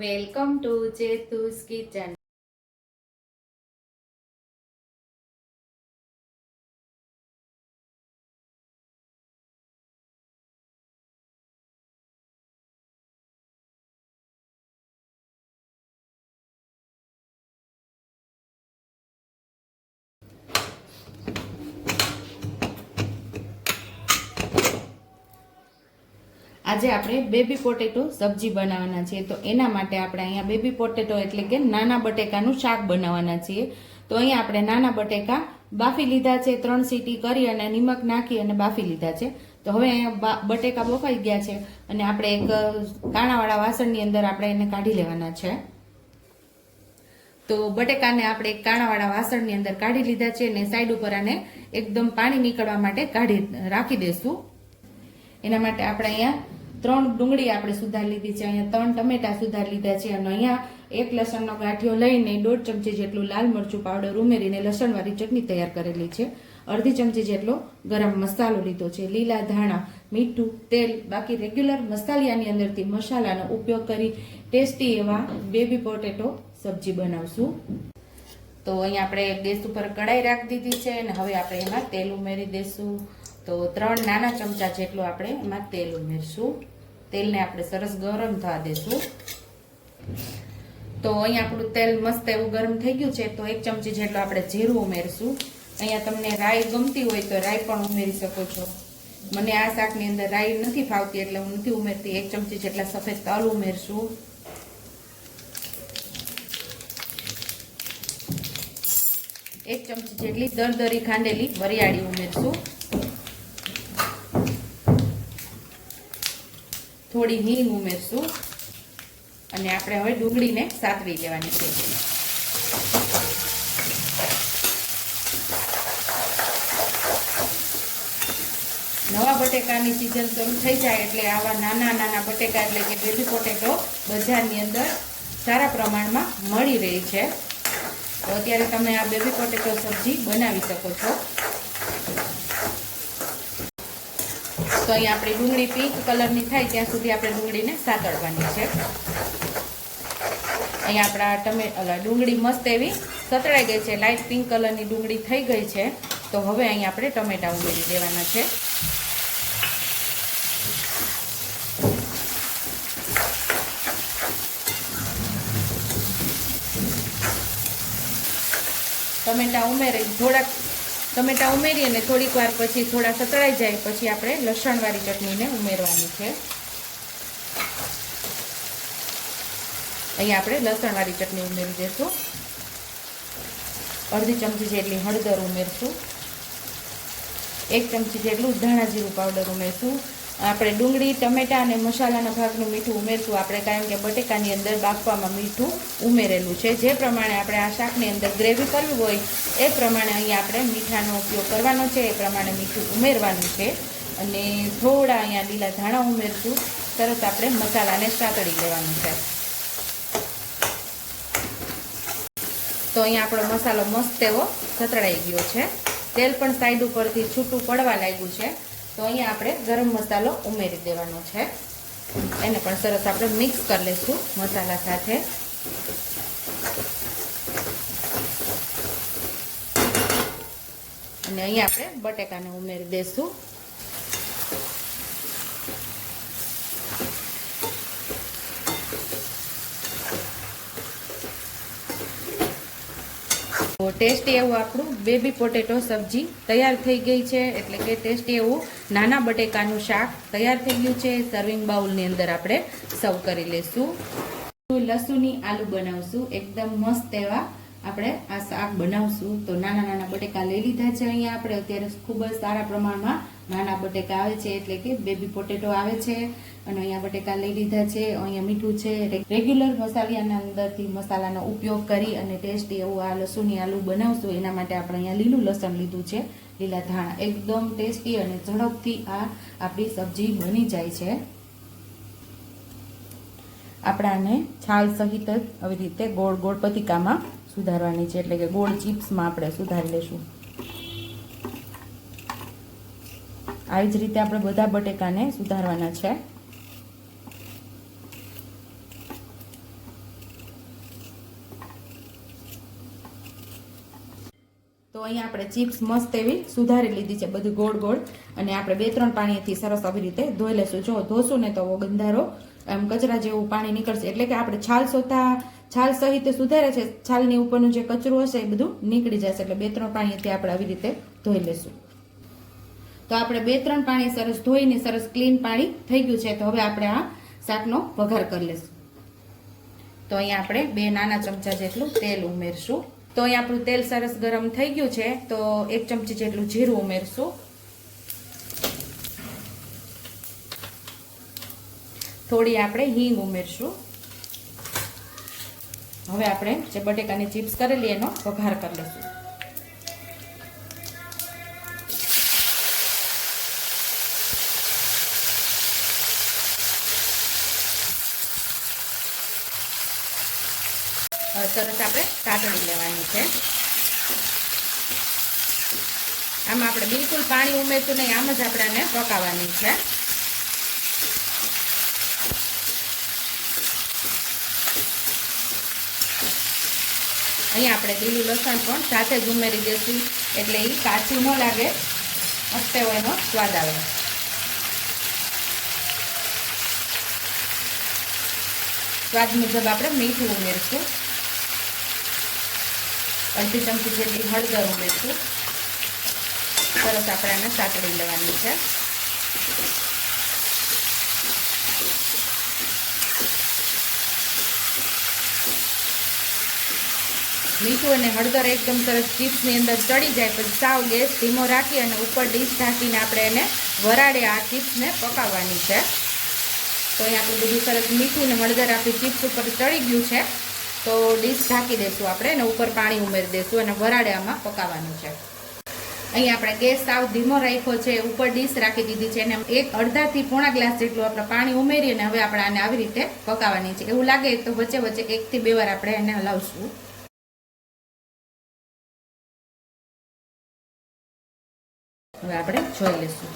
Welcome to ચેતુસ kitchen. આજે આપણે baby potato સબ્જી બનાવવાના છીએ। તો એના માટે આપણે અહીંયા બેબી પોટેટો એટલે કે નાના બટેકાનું શાક બનાવવાના છીએ। તો અહીંયા આપણે નાના બટેકા બાફી લીધા છે, 3 સીટી કરી અને નિમક નાખી અને બાફી લીધા છે। તો હવે અહીંયા બટેકા બફાઈ ગયા છે અને આપણે એક કાણાવાળા વાસણની અંદર આપણે એને કાઢી લેવાના છે। તો બટેકાને આપણે એક કાણાવાળા વાસણની અંદર કાઢી લીધા છે અને સાઈડ ઉપર આને એકદમ પાણી નીકળવા માટે રાખી દેશું। એના માટે આપણે અહીંયા 3 ડુંગળી આપણે સુધારી લીધી છે, અહીંયા 3 ટમેટા સુધારી લીધા છે અને અહીંયા 1 લસણનો ગાંઠિયો લઈને 1.5 ચમચી જેટલું લાલ મરચું પાવડર ઉમેરીને લસણવાળી ચટણી તૈયાર કરેલી છે। અડધી ચમચી જેટલો ગરમ મસાલો લીધો છે, લીલા ધાણા, મીઠું, તેલ, બાકી રેગ્યુલર મસાલિયાની અંદરથી મસાલાનો ઉપયોગ કરી ટેસ્ટી એવા બેબી પોટેટો સબ્જી બનાવશું। તો અહીંયા આપણે ગેસ ઉપર કઢાઈ રાખી દીધી છે અને હવે આપણે એમાં તેલ ઉમેરી દઈશું। તો 3 નાના ચમચા જેટલું આપણે એમાં તેલ ઉમેરશું। તેલને આપણે સરસ ગરમ થવા દેશું। તો અહીંયા આપણું તેલ મસ્ત એવું ગરમ થઈ ગયું છે। તો 1 ચમચી જેટલું આપણે જીરું ઉમેરશું। અહીંયા તમને રાઈ ગમતી હોય તો રાઈ પણ ઉમેરી શકો છો। મને આ શાકની અંદર રાઈ નથી ફાવતી એટલે હું નથી ઉમેરતી। 1 ચમચી જેટલા સફેદ તલ ઉમેરશું। 1 ચમચી જેટલી દરદરી ખાંડેલી વરિયાળી ઉમેરશું। થોડી હિંગ ઉમેરશું અને આપણે હવે ડુંગળીને સાતરી લેવાની છે। નવા બટેકાની સિઝન શરૂ થઈ જાય એટલે આવા નાના નાના બટેકા એટલે કે બેબી પોટેટો બજારની અંદર સારા પ્રમાણમાં મળી રહી છે। તો અત્યારે તમે આ બેબી પોટેટો સબ્જી બનાવી શકો છો। તો અહીંયા આપણી ડુંગળી પિંક કલરની થાય ત્યાં સુધી આપણે ડુંગળીને સાતળવાની છે। અહીંયા આપણા ડુંગળી મસ્ત એવી સતળાઈ ગઈ છે, લાઇટ પિંક કલરની ડુંગળી થઈ ગઈ છે। તો હવે અહીંયા આપણે ટમેટા ઉમેરી દેવાના છે। ટમેટા ઉમેરી અને થોડીક વાર પછી થોડા સતળાઈ જાય પછી આપણે લસણવાળી ચટણીને ઉમેરવાની છે। અહીંયા આપણે લસણવાળી ચટણી ઉમેરી દઈશું। અડધી ચમચી જેટલી હળદર ઉમેરશું। 1 ચમચી જેટલું ધાણા જીરું પાવડર ઉમેરશું। આપણે ડુંગળી, ટમેટા અને મસાલાના ભાગનું મીઠું ઉમેરશું આપણે, કારણ કે બટેકાની અંદર બાફવામાં મીઠું ઉમેરેલું છે। જે પ્રમાણે આપણે આ શાકની અંદર ગ્રેવી કરવી હોય એ પ્રમાણે અહીંયા આપણે મીઠાનો ઉપયોગ કરવાનો છે, એ પ્રમાણે મીઠું ઉમેરવાનું છે અને થોડા અહીંયા લીલા ધાણા ઉમેરશું। તરત આપણે મસાલાને સાતળી લેવાનું છે। તો અહીંયા આપણો મસાલો મસ્ત એવો સતળાઈ ગયો છે, તેલ પણ સાઈડ ઉપરથી છૂટું પડવા લાગ્યું છે। તો અહીંયા આપણે ગરમ મસાલો ઉમેરી દેવાનો છે, એને પણ સરસ આપણે મિક્સ કરી લઈશું મસાલા સાથે। અને અહીંયા આપણે બટેકાને ઉમેરી દઈશું। તો ટેસ્ટી એવું આપણું બેબી પોટેટો સબ્જી તૈયાર થઈ ગઈ છે, એટલે કે ટેસ્ટી એવું નાના બટેકાનું શાક તૈયાર થઈ ગયું છે। સર્વિંગ બાઉલની અંદર આપણે સર્વ કરી લઈશું। લસુની આલુ બનાવશું, એકદમ મસ્ત એવા આપણે આ શાક બનાવશું। તો નાના નાના બટેકા લઈ લીધા છે અહીંયા આપણે અત્યારે ખૂબ જ સારા પ્રમાણમાં નાના બટેકા આવે છે, એટલે કે બેબી પોટેટો આવે છે। અને અહીંયા બટેકા લઈ લીધા છે, અહીંયા મીઠું છે, રેગ્યુલર મસાલિયાના અંદરથી મસાલાનો ઉપયોગ કરી અને ટેસ્ટી એવું આ લસુની આલુ બનાવશું। એના માટે આપણે અહીંયા લીલું લસણ લીધું છે, લીલા ધાણા, એકદમ ટેસ્ટી અને ઝડપથી આ આપણી સબ્જી બની જાય છે। આપણાને છાલ સહિત જ આવી રીતે ગોળ ગોળ પતિકામાં સુધારવાની છે, એટલે કે ગોળ ચિપ્સમાં આપણે સુધારી લઈશું। આવી જ રીતે આપણે બધા બટેકાને સુધારવાના છે। તો અહીંયા આપણે ચિપ્સ મસ્ત એવી સુધારી લીધી છે, બધી ગોળ ગોળ, અને આપણે 2-3 પાણીથી સરસ આવી રીતે ધોઈ લેશું. જો ધોશું ને તો ગંધારો આમ કચરા જેવું પાણી નીકળશે, એટલે કે આપણે છાલ સહિત સુધારે છે, છાલની ઉપરનું જે કચરું હશે એ બધું નીકળી જશે. એટલે 2-3 પાણીથી આપણે આવી રીતે ધોઈ લેશું. તો આપણે 2-3 પાણી સરસ ધોઈને સરસ ક્લીન પાણી થઈ ગયું છે. તો હવે આપણે આ શાકનો વઘાર કરી લેશું. તો અહીંયા આપણે 2 નાના ચમચા જેટલું તેલ ઉમેરશું. તો અહીંયા આપણું તેલ સરસ ગરમ થઈ ગયું છે. તો 1 ચમચી જેટલું જીરું ઉમેરશું. થોડી આપણે હિંગ ઉમેરશું. હવે આપણે જે બટેકાની ચિપ્સ કરેલી એનો વઘાર કરી લઈશું. સરસ આપણે સાતળી લેવાની છે. આમાં આપણે બિલકુલ પાણી ઉમેરશું નહીં, આમ જ આપણે આને પકાવવાની છે. અહીંયા આપણે લીલું લસણ પણ સાથે જ ઉમેરી દઈશું, એટલે એ કાચું ન લાગે, મસ્ત એવો એનો સ્વાદ આવે. સ્વાદ મુજબ આપણે મીઠું ઉમેરશું. અડધી ચમચી જેટલી હળદર ઉમેરશું. સરસ આપણે આને સાતળી લેવાની છે. મીઠું અને હળદર એકદમ સરસ ચિપ્સની અંદર ચડી જાય પછી સાવ ગેસ ધીમો રાખી અને ઉપર ડીશ ઢાંકીને આપણે એને વરાળે આ ચિપ્સને પકાવવાની છે. તો અહીં આપણું બધું સરસ મીઠું અને હળદર આપણી ચિપ્સ ઉપર ચડી ગયું છે. તો ડીશ ઢાંકી દઈશું આપણે, અને ઉપર પાણી ઉમેરી દઈશું અને વરાળે આમાં પકાવવાનું છે. અહીં આપણે ગેસ સાવ ધીમો રાખ્યો છે, ઉપર ડીશ રાખી દીધી છે, અને અડધાથી પોણા ગ્લાસ જેટલું આપણે પાણી ઉમેરી અને હવે આપણે આને આવી રીતે પકાવવાની છે. એવું લાગે તો વચ્ચે વચ્ચે 1 થી 2 વાર આપણે એને હલાવશું. હવે આપણે જોઈ લઈશું.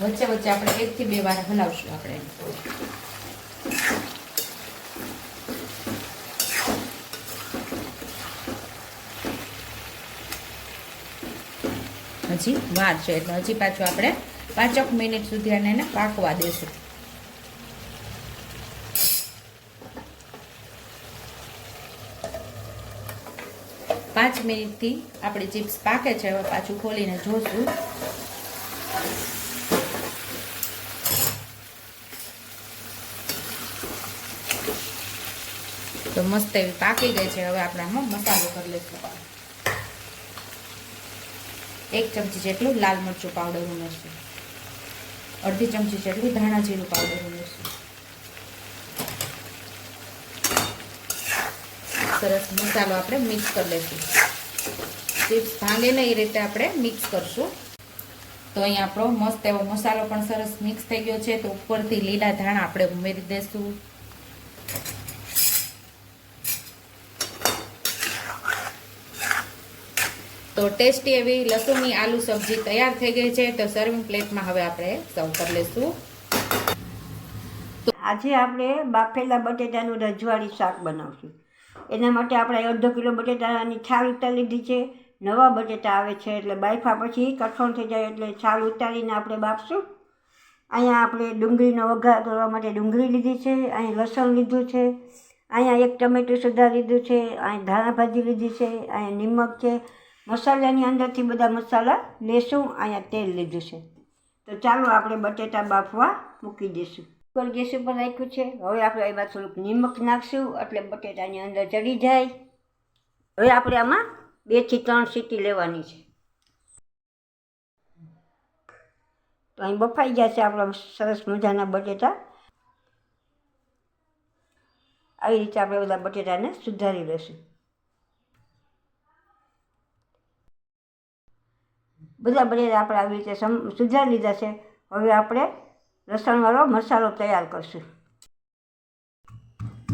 વચ્ચે વચ્ચે આપણે 1 થી 2 વાર હલાવશું. આપણે હજી વાર છે, એટલે હજી પાછું આપણે 5 મિનિટ સુધી એને પાકવા દેશું. પાંચ મિનિટથી આપણી ચિપ્સ પાકે છે. હવે પાછું ખોલીને જોશું. તો મસ્ત એવી પાકી ગઈ છે. હવે આપણે આમાં મસાલો કરી લઈશું. 1 ચમચી જેટલું લાલ મરચું પાવડર ઉમેરશું. અડધી ચમચી જેટલું ધાણા જીરું પાવડર ઉમેરશું. સરસ મસાલો આપણે મિક્સ કરી લઈશું. ચિપ્સ ભાંગે નહીં એ રીતે આપણે મિક્સ કરશું. તો અહીંયા આપણો મસ્ત એવો મસાલો પણ સરસ મિક્સ થઈ ગયો છે. તો ઉપરથી લીલા ધાણા આપણે ઉમેરી દઈશું. તો ટેસ્ટી એવી લસણની આલુ સબ્જી તૈયાર થઈ ગઈ છે. તો સર્વિંગ પ્લેટમાં હવે આપણે સર્વ કરી લઈશું. આજે આપણે બાફેલા બટેટાનું રજવાડી શાક બનાવશું. એના માટે આપણે 1/2 કિલો બટેટાની છાલ ઉતારી લીધી છે. નવા બટેટા આવે છે એટલે બાફા પછી કઠણ થઈ જાય એટલે છાલ ઉતારીને આપણે બાફશું. અહીંયા આપણે ડુંગળીનો વઘાર કરવા માટે ડુંગળી લીધી છે. અહીં લસણ લીધું છે. અહીંયા 1 ટમેટું સુધાર લીધું છે. અહીં ધાણા ભાજી લીધી છે. અહીં નિમક છે. મસાલાની અંદરથી બધા મસાલા લેશું. અહીંયા તેલ લીધું છે. તો ચાલો આપણે બટેટા બાફવા મૂકી દઈશું. ઉપર ગેસ ઉપર રાખ્યું છે. હવે આપણે એમાં થોડુંક નિમક નાખશું એટલે બટેટાની અંદર ચડી જાય. હવે આપણે આમાં 2 થી 3 સીટી લેવાની છે. તો અહીં બફાઈ ગયા છે આપણા સરસ મજાના બટેટા. આવી રીતે આપણે બધા બટેટાને સુધારી લઈશું. બધા બટેટા આપણે આવી રીતે સુધારી લીધા છે. હવે આપણે લસણવાળો મસાલો તૈયાર કરશું.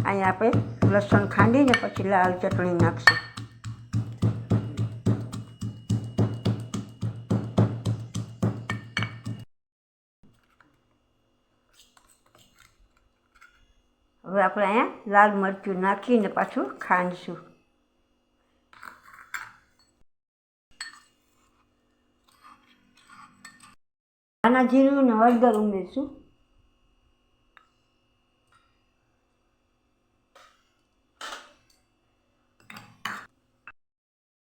અહીંયા આપણે લસણ ખાંડીને પછી લાલ ચટણી નાખશું. હવે આપણે અહીંયા લાલ મરચું નાખીને પાછું ખાંડશું. ધાણા જીરું અને હળદર ઉમેરશું.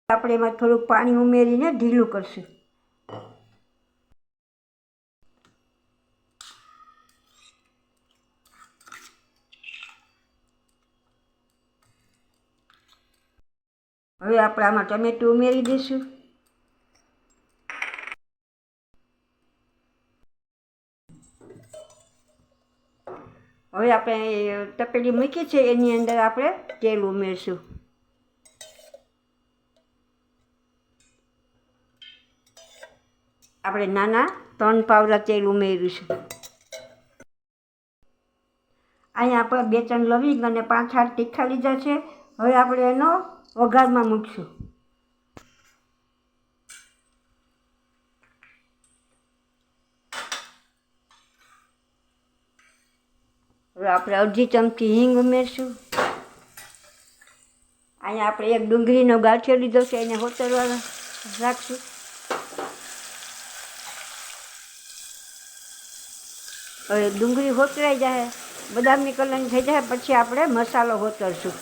આપણે એમાં થોડુંક પાણી ઉમેરીને ઢીલું કરશું. હવે આપણે આમાં ટમેટું ઉમેરી દઈશું. હવે આપણે તપેલી મૂકી છે એની અંદર આપણે તેલ ઉમેરશું. આપણે નાના 3 પાવડા તેલ ઉમેરીશું. અહીંયા આપણે 2-3 લવિંગ અને 5-8 તીખા લીધા છે. હવે આપણે એનો વઘારમાં મૂકશું. હવે આપણે અડધી ચમચી હિંગ ઉમેરશું. અહીંયા આપણે એક ડુંગળીનો ગાંઠિયો લીધો છે એને હોતરવા રાખશું. હવે ડુંગળી હોતરાઈ જાય, બદામની કલરની થઈ જાય પછી આપણે મસાલો હોતરશું.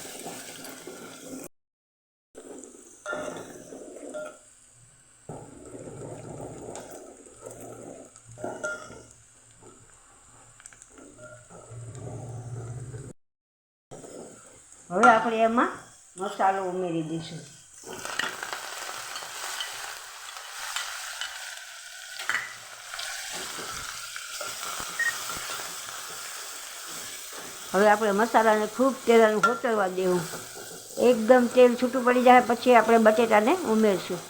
હવે આપણે એમાં મસાલો ઉમેરી દઈશું. હવે આપણે મસાલાને ખૂબ તેલનું હોતરવા દેવું. એકદમ તેલ છૂટું પડી જાય પછી આપણે બટેટાને ઉમેરશું.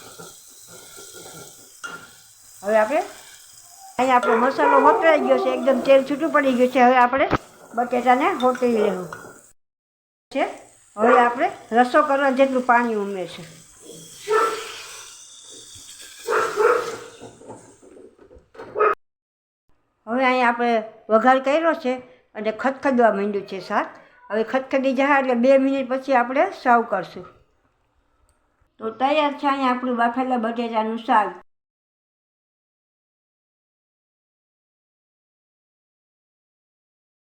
હવે અહીંયા આપણો મસાલો હોતરાઈ ગયો છે, એકદમ તેલ છૂટું પડી ગયું છે. હવે આપણે બટેટાને હોતરી લેવું છે. હવે આપણે રસો કરવા જેટલું પાણી ઉમેરશું. હવે અહીંયા આપણે વઘાર કર્યો છે અને ખદખદવા માંડ્યું છે શાક. હવે ખદખદી જાય એટલે 2 મિનિટ પછી આપણે સર્વ કરશું. તો તૈયાર છે અહીંયા આપણું બાફેલા બટેટાનું શાક.